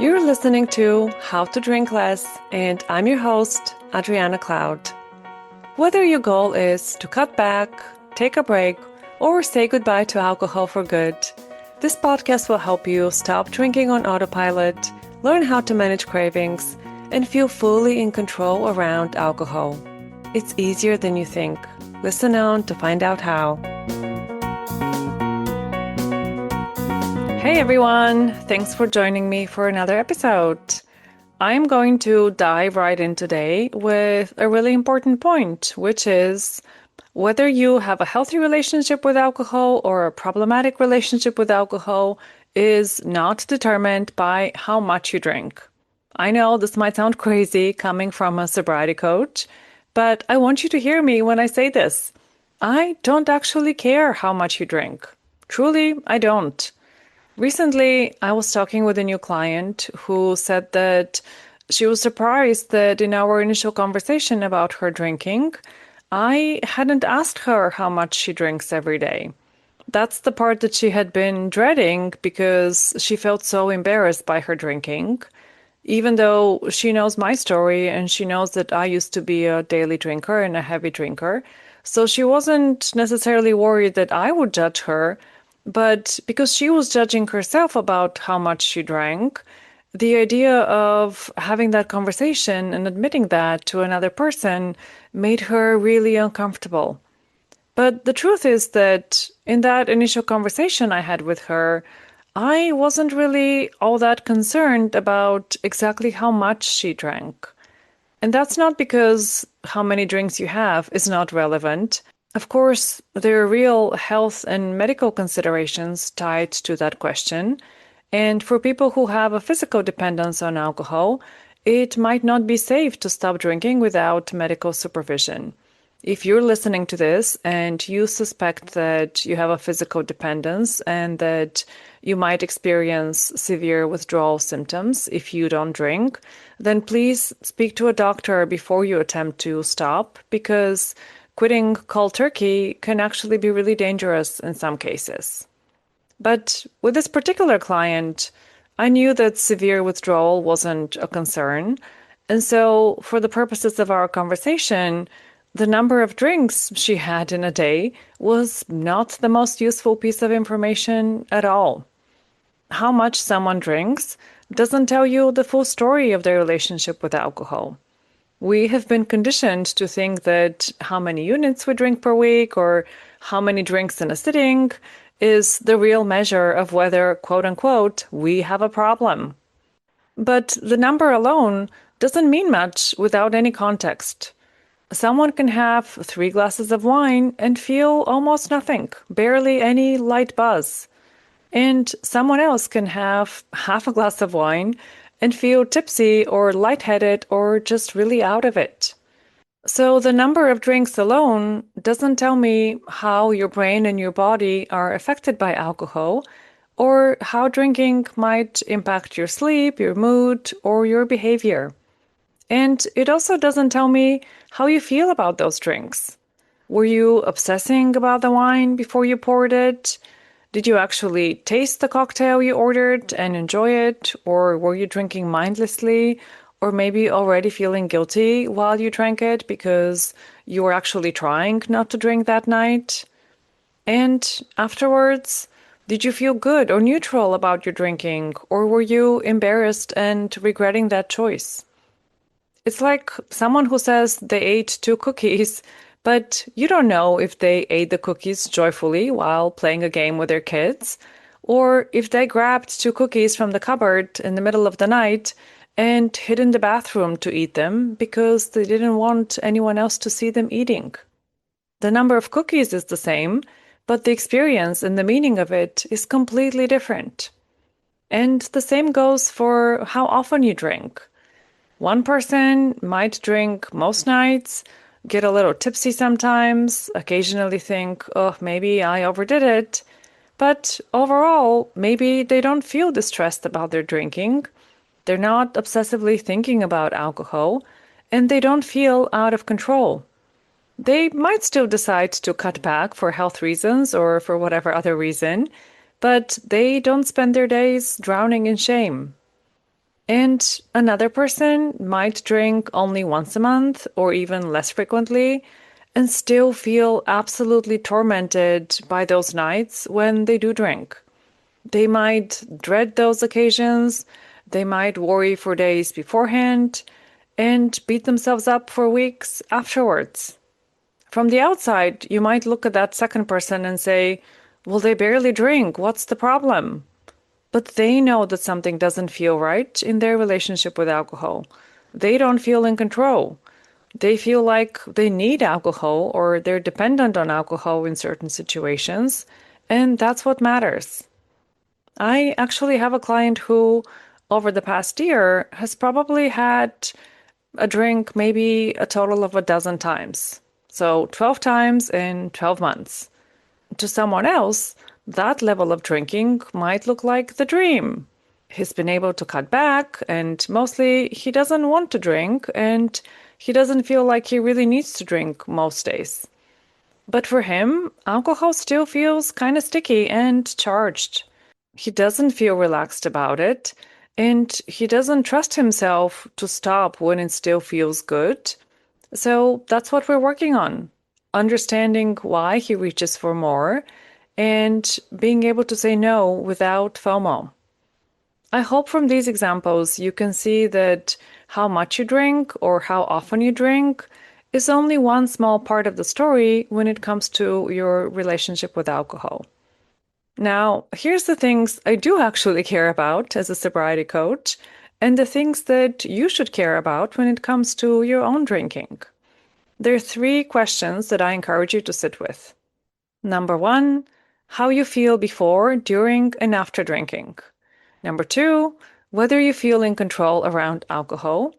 You're listening to How to Drink Less, and I'm your host, Adriana Cloud. Whether your goal is to cut back, take a break, or say goodbye to alcohol for good, this podcast will help you stop drinking on autopilot, learn how to manage cravings, and feel fully in control around alcohol. It's easier than you think. Listen on to find out how. Hey everyone, thanks for joining me for another episode. I'm going to dive right in today with a really important point, which is whether you have a healthy relationship with alcohol or a problematic relationship with alcohol is not determined by how much you drink. I know this might sound crazy coming from a sobriety coach, but I want you to hear me when I say this. I don't actually care how much you drink. Truly, I don't. Recently, I was talking with a new client who said that she was surprised that in our initial conversation about her drinking, I hadn't asked her how much she drinks every day. That's the part that she had been dreading because she felt so embarrassed by her drinking, even though she knows my story and she knows that I used to be a daily drinker and a heavy drinker. So she wasn't necessarily worried that I would judge her, but because she was judging herself about how much she drank, the idea of having that conversation and admitting that to another person made her really uncomfortable. But the truth is that in that initial conversation I had with her, I wasn't really all that concerned about exactly how much she drank. And that's not because how many drinks you have is not relevant. Of course, there are real health and medical considerations tied to that question. And for people who have a physical dependence on alcohol, it might not be safe to stop drinking without medical supervision. If you're listening to this and you suspect that you have a physical dependence and that you might experience severe withdrawal symptoms if you don't drink, then please speak to a doctor before you attempt to stop, because quitting cold turkey can actually be really dangerous in some cases. But with this particular client, I knew that severe withdrawal wasn't a concern. And so, for the purposes of our conversation, the number of drinks she had in a day was not the most useful piece of information at all. How much someone drinks doesn't tell you the full story of their relationship with alcohol. We have been conditioned to think that how many units we drink per week or how many drinks in a sitting is the real measure of whether, quote unquote, we have a problem. But the number alone doesn't mean much without any context. Someone can have 3 glasses of wine and feel almost nothing, barely any light buzz. And someone else can have half a glass of wine and feel tipsy or lightheaded or just really out of it. So the number of drinks alone doesn't tell me how your brain and your body are affected by alcohol or how drinking might impact your sleep, your mood, or your behavior. And it also doesn't tell me how you feel about those drinks. Were you obsessing about the wine before you poured it? Did you actually taste the cocktail you ordered and enjoy it? Or were you drinking mindlessly? Or maybe already feeling guilty while you drank it because you were actually trying not to drink that night? And afterwards, did you feel good or neutral about your drinking? Or were you embarrassed and regretting that choice? It's like someone who says they ate 2 cookies, but you don't know if they ate the cookies joyfully while playing a game with their kids, or if they grabbed 2 cookies from the cupboard in the middle of the night and hid in the bathroom to eat them because they didn't want anyone else to see them eating. The number of cookies is the same, but the experience and the meaning of it is completely different. And the same goes for how often you drink. One person might drink most nights, get a little tipsy sometimes, occasionally think, oh, maybe I overdid it. But overall, maybe they don't feel distressed about their drinking. They're not obsessively thinking about alcohol, and they don't feel out of control. They might still decide to cut back for health reasons or for whatever other reason, but they don't spend their days drowning in shame. And another person might drink only once a month or even less frequently and still feel absolutely tormented by those nights when they do drink. They might dread those occasions, they might worry for days beforehand, and beat themselves up for weeks afterwards. From the outside, you might look at that second person and say, well, they barely drink. What's the problem? But they know that something doesn't feel right in their relationship with alcohol. They don't feel in control. They feel like they need alcohol or they're dependent on alcohol in certain situations, and that's what matters. I actually have a client who, over the past year, has probably had a drink maybe a total of a dozen times. So 12 times in 12 months. To someone else, that level of drinking might look like the dream. He's been able to cut back, and mostly he doesn't want to drink, and he doesn't feel like he really needs to drink most days. But for him, alcohol still feels kind of sticky and charged. He doesn't feel relaxed about it, and he doesn't trust himself to stop when it still feels good. So that's what we're working on. Understanding why he reaches for more and being able to say no without FOMO. I hope from these examples you can see that how much you drink or how often you drink is only one small part of the story when it comes to your relationship with alcohol. Now, here's the things I do actually care about as a sobriety coach, and the things that you should care about when it comes to your own drinking. There are three questions that I encourage you to sit with. Number one, how you feel before, during, and after drinking. Number two, whether you feel in control around alcohol.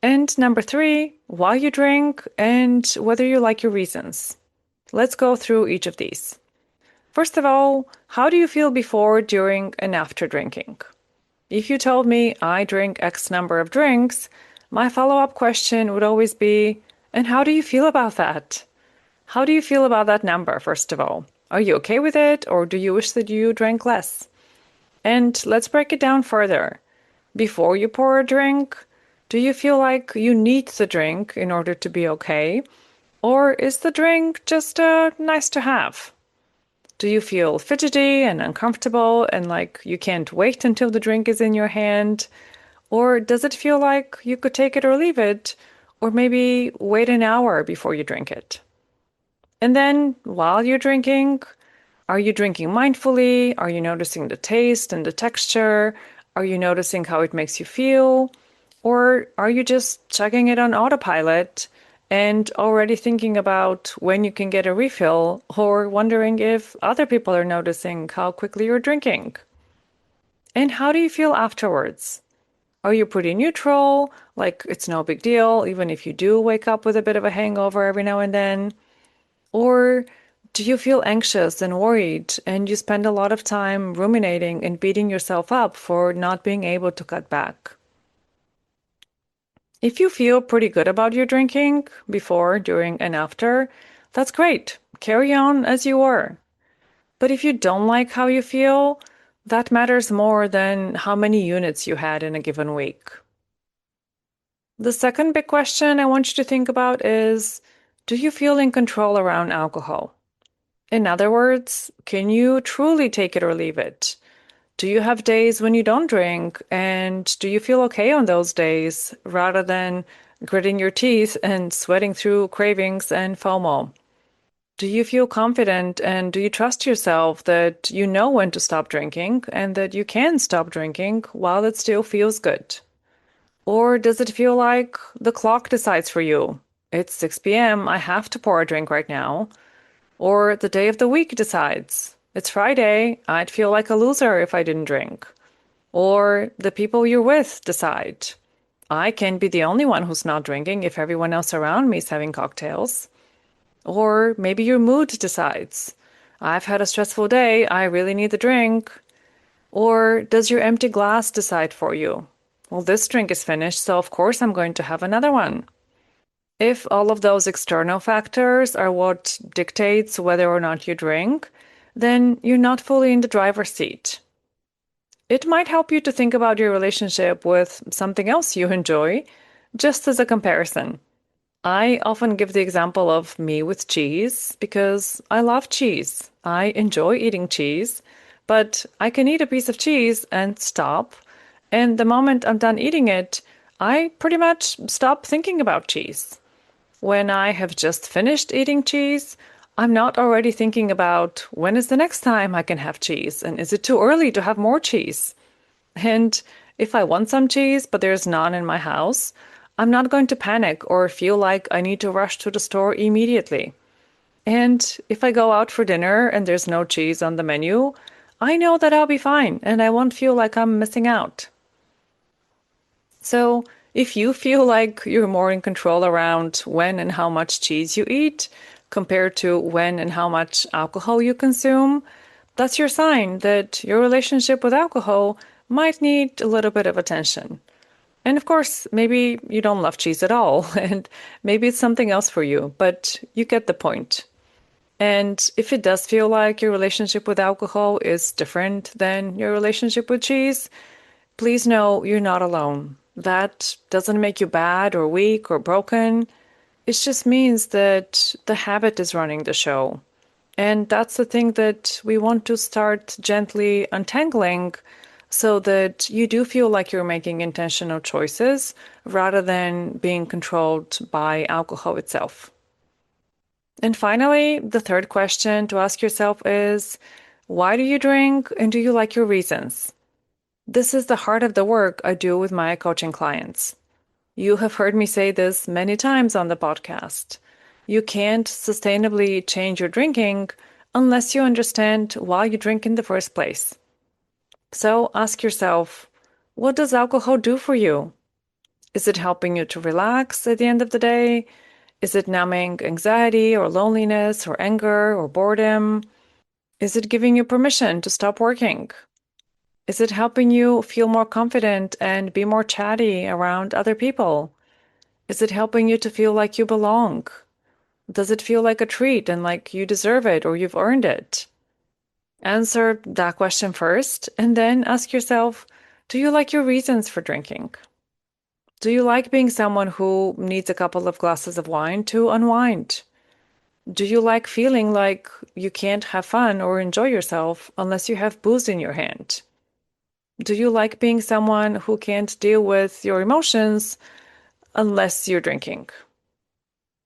And number three, why you drink and whether you like your reasons. Let's go through each of these. First of all, how do you feel before, during, and after drinking? If you told me I drink X number of drinks, my follow-up question would always be, and how do you feel about that? How do you feel about that number, first of all? Are you okay with it, or do you wish that you drank less? And let's break it down further. Before you pour a drink, do you feel like you need the drink in order to be okay? Or is the drink just nice to have? Do you feel fidgety and uncomfortable and like you can't wait until the drink is in your hand? Or does it feel like you could take it or leave it, or maybe wait an hour before you drink it? And then while you're drinking, are you drinking mindfully? Are you noticing the taste and the texture? Are you noticing how it makes you feel? Or are you just chugging it on autopilot and already thinking about when you can get a refill or wondering if other people are noticing how quickly you're drinking? And how do you feel afterwards? Are you pretty neutral? Like it's no big deal, even if you do wake up with a bit of a hangover every now and then? Or do you feel anxious and worried and you spend a lot of time ruminating and beating yourself up for not being able to cut back? If you feel pretty good about your drinking before, during, and after, that's great. Carry on as you were. But if you don't like how you feel, that matters more than how many units you had in a given week. The second big question I want you to think about is, do you feel in control around alcohol? In other words, can you truly take it or leave it? Do you have days when you don't drink? And do you feel okay on those days rather than gritting your teeth and sweating through cravings and FOMO? Do you feel confident and do you trust yourself that you know when to stop drinking and that you can stop drinking while it still feels good? Or does it feel like the clock decides for you? It's 6 p.m., I have to pour a drink right now. Or the day of the week decides. It's Friday, I'd feel like a loser if I didn't drink. Or the people you're with decide. I can't be the only one who's not drinking if everyone else around me is having cocktails. Or maybe your mood decides. I've had a stressful day, I really need the drink. Or does your empty glass decide for you? Well, this drink is finished, so of course I'm going to have another one. If all of those external factors are what dictates whether or not you drink, then you're not fully in the driver's seat. It might help you to think about your relationship with something else you enjoy, just as a comparison. I often give the example of me with cheese because I love cheese. I enjoy eating cheese, but I can eat a piece of cheese and stop. And the moment I'm done eating it, I pretty much stop thinking about cheese. When I have just finished eating cheese, I'm not already thinking about when is the next time I can have cheese and is it too early to have more cheese? And if I want some cheese, but there's none in my house, I'm not going to panic or feel like I need to rush to the store immediately. And if I go out for dinner and there's no cheese on the menu, I know that I'll be fine and I won't feel like I'm missing out. So, if you feel like you're more in control around when and how much cheese you eat compared to when and how much alcohol you consume, that's your sign that your relationship with alcohol might need a little bit of attention. And of course, maybe you don't love cheese at all, and maybe it's something else for you, but you get the point. And if it does feel like your relationship with alcohol is different than your relationship with cheese, please know you're not alone. That doesn't make you bad or weak or broken. It just means that the habit is running the show. And that's the thing that we want to start gently untangling so that you do feel like you're making intentional choices rather than being controlled by alcohol itself. And finally, the third question to ask yourself is, why do you drink and do you like your reasons? This is the heart of the work I do with my coaching clients. You have heard me say this many times on the podcast. You can't sustainably change your drinking unless you understand why you drink in the first place. So ask yourself, what does alcohol do for you? Is it helping you to relax at the end of the day? Is it numbing anxiety or loneliness or anger or boredom? Is it giving you permission to stop working? Is it helping you feel more confident and be more chatty around other people? Is it helping you to feel like you belong? Does it feel like a treat and like you deserve it or you've earned it? Answer that question first and then ask yourself, do you like your reasons for drinking? Do you like being someone who needs a couple of glasses of wine to unwind? Do you like feeling like you can't have fun or enjoy yourself unless you have booze in your hand? Do you like being someone who can't deal with your emotions unless you're drinking?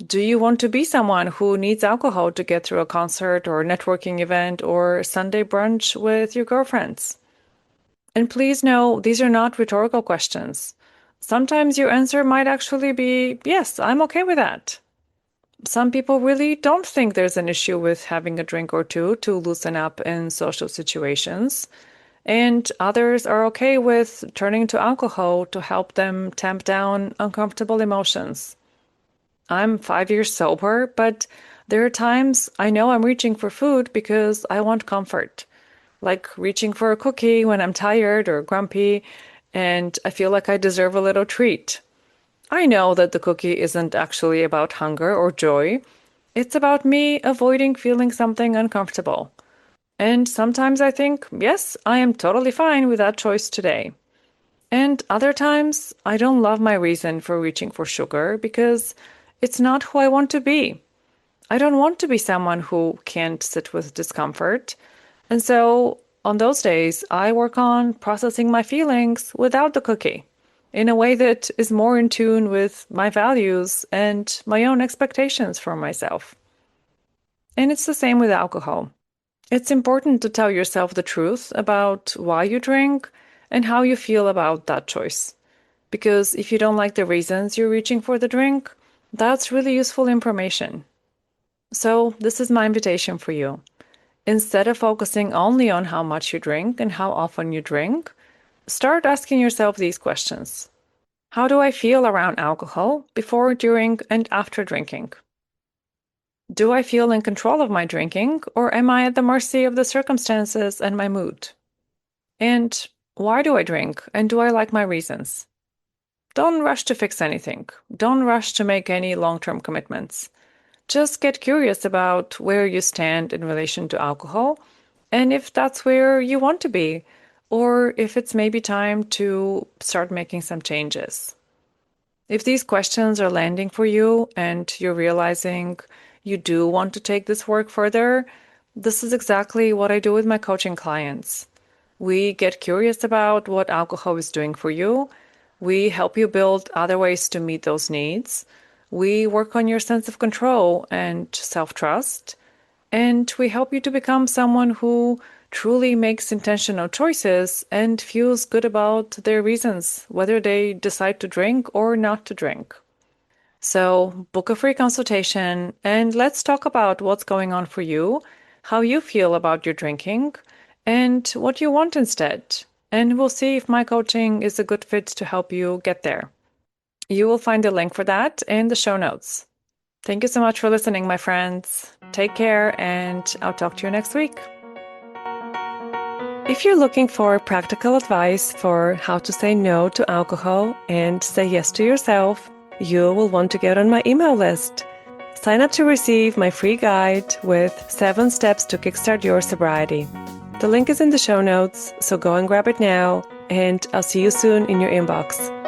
Do you want to be someone who needs alcohol to get through a concert or networking event or Sunday brunch with your girlfriends? And please know these are not rhetorical questions. Sometimes your answer might actually be, yes, I'm okay with that. Some people really don't think there's an issue with having a drink or two to loosen up in social situations. And others are okay with turning to alcohol to help them tamp down uncomfortable emotions. I'm 5 years sober, but there are times I know I'm reaching for food because I want comfort, like reaching for a cookie when I'm tired or grumpy and I feel like I deserve a little treat. I know that the cookie isn't actually about hunger or joy. It's about me avoiding feeling something uncomfortable. And sometimes I think, yes, I am totally fine with that choice today. And other times, I don't love my reason for reaching for sugar because it's not who I want to be. I don't want to be someone who can't sit with discomfort. And so on those days, I work on processing my feelings without the cookie in a way that is more in tune with my values and my own expectations for myself. And it's the same with alcohol. It's important to tell yourself the truth about why you drink and how you feel about that choice. Because if you don't like the reasons you're reaching for the drink, that's really useful information. So, this is my invitation for you. Instead of focusing only on how much you drink and how often you drink, start asking yourself these questions. How do I feel around alcohol before, during, and after drinking? Do I feel in control of my drinking, or am I at the mercy of the circumstances and my mood? And why do I drink, and do I like my reasons? Don't rush to fix anything. Don't rush to make any long-term commitments. Just get curious about where you stand in relation to alcohol and if that's where you want to be, or if it's maybe time to start making some changes. If these questions are landing for you and you're realizing you do want to take this work further, this is exactly what I do with my coaching clients. We get curious about what alcohol is doing for you. We help you build other ways to meet those needs. We work on your sense of control and self-trust. And we help you to become someone who truly makes intentional choices and feels good about their reasons, whether they decide to drink or not to drink. So, book a free consultation and let's talk about what's going on for you, how you feel about your drinking, and what you want instead. And we'll see if my coaching is a good fit to help you get there. You will find a link for that in the show notes. Thank you so much for listening, my friends. Take care, and I'll talk to you next week. If you're looking for practical advice for how to say no to alcohol and say yes to yourself, you will want to get on my email list. Sign up to receive my free guide with 7 steps to kickstart your sobriety. The link is in the show notes, so go and grab it now, and I'll see you soon in your inbox.